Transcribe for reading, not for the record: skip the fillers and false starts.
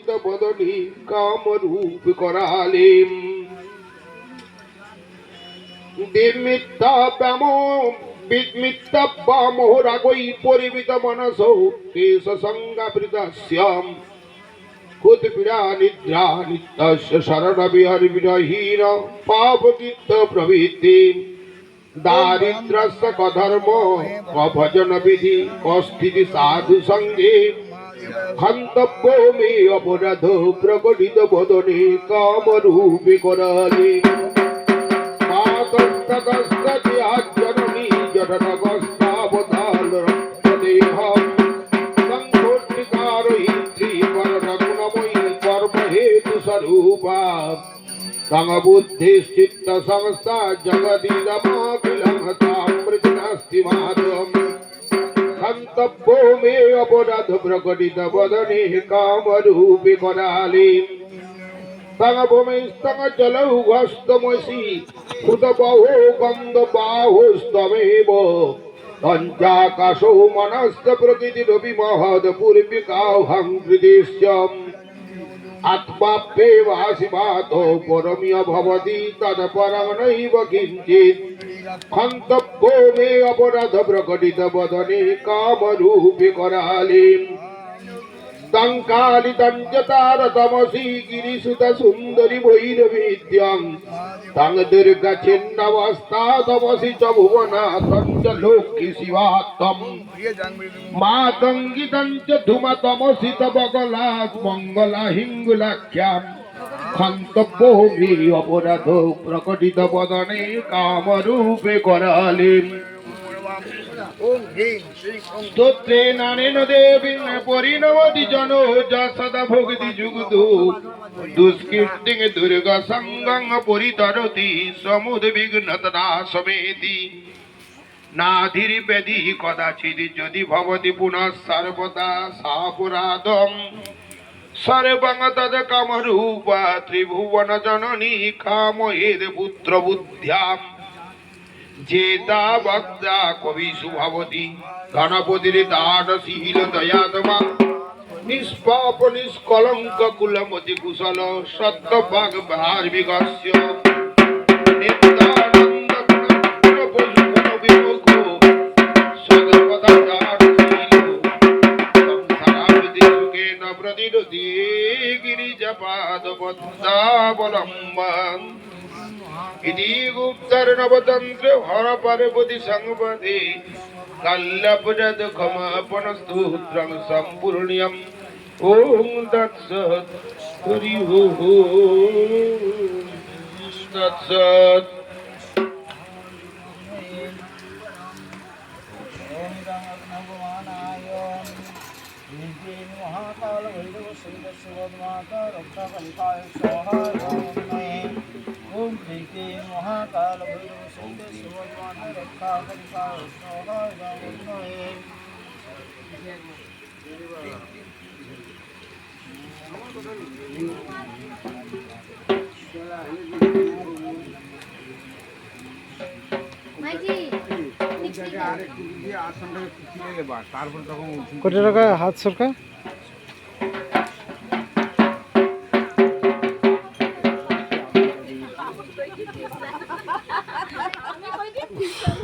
প্রকটিত বদনে কামরূপ করালেম। দেব মিথ্যা ব্যাম মিথ্যা মোহরাগৈ পরিমিত মনস কেশ সংজ্ঞাবৃতস্যম কুতপীড়া নিদ্রা নিত্যস্য শরণ বিহর বিরহীন পাপকীর্ত প্রভৃতি দারিদ্রস্য কধর্ম কভজন বিধি কস্থিতি সাধু সঙ্গে হন্তব্য মে অপরাধ প্রকটিত বদনে কামরূপে করালে। মাতস্তকস্তজননী জঠরগস্তাবতাল রক্তদেহম সংঘোর্ণিকারয়িত্রী পররগুণময়ী কর্মহেতু স্বরূপা তং বুদ্ধিশ্চিত্ত সংস্থা জগদিদমাখিলং তামৃতনাস্তি মাতম হন্তব্য মে অপরাধ প্রকটিত বদনে কামরূপে করালে। তং ভূমিস্তং জলৌ ঘস্তমসি হুতবহো গন্ধ বাহুস্তমেব তঞ্চাকাশো মনস্ত প্রকৃতিরপি মহদ পূর্বিকাহং হৃদিশ্যম আত্মাপ্যেবাসিবাতো পরমীয় ভবতি তৎপরং নৈব কিঞ্চিৎ হন্তব্য মে অপরাধ প্রকটিত বদনে কামরূপে করালে। তঙ্কালিতং চ তারতমসি গিরিসুত সুন্দরী বৈরবিদ্যং তং দুর্গা ছিন্নবস্থা তমসি চ ভুবনাথং চ লোকি শিবাত্তম মাতঙ্গিতং চ ধূমতমসি তব কলাস মঙ্গলা হিঙ্গুলাখ্যাম হন্তব্য মে অপরাধ প্রকটিত বদনে কামরূপে করালে। স্তোত্রে নানেন দেবীন পরিণমতি জন যা সদা ভক্তি যুগধু দুষ্কীর্তিং দুর্গা সঙ্গং পরিতরতি সমুদ্বিগ্নত নাশমেতি নাধির বেদি কদাচিৎ যদি ভবতি পুনঃ সর্বদা সাপরাধম সর্বং তদ কামরূপা ত্রিভুবন জননী কাময়েদ পুত্র বুদ্ধ্যাম যেতা ভক্তা কবিষু ভবতি গণপতির দানশীল দয়াত্মা নিষ্পাপ নিষ্কলঙ্ক কুলমতি কুশল সত্যভাগ ধার্মিকস্য নিত্যানন্দ গুণ বিমুখ সদপদাচারশীল সংসারাবধি সুখেন প্রতিরোধী গিরিজাপাদপদ্মাবলম্বন ইতি গুপ্তর নবতন্ত্র হর পার্বতী সংপদে কল্লপদ ক্ষমাপনস্তোত্রং সম্পূর্ণ্যম ওম তৎসৎ হরি ওম তৎসৎ। মহাকাল ভৈরব শৈল সুবদমাতা রক্ষা কলিকায় সহায় ओम श्री महाकाल भैरव शैल सुभद्मान रक्षा करिका सहाय गावन्नये কত টাকা হাত সরকার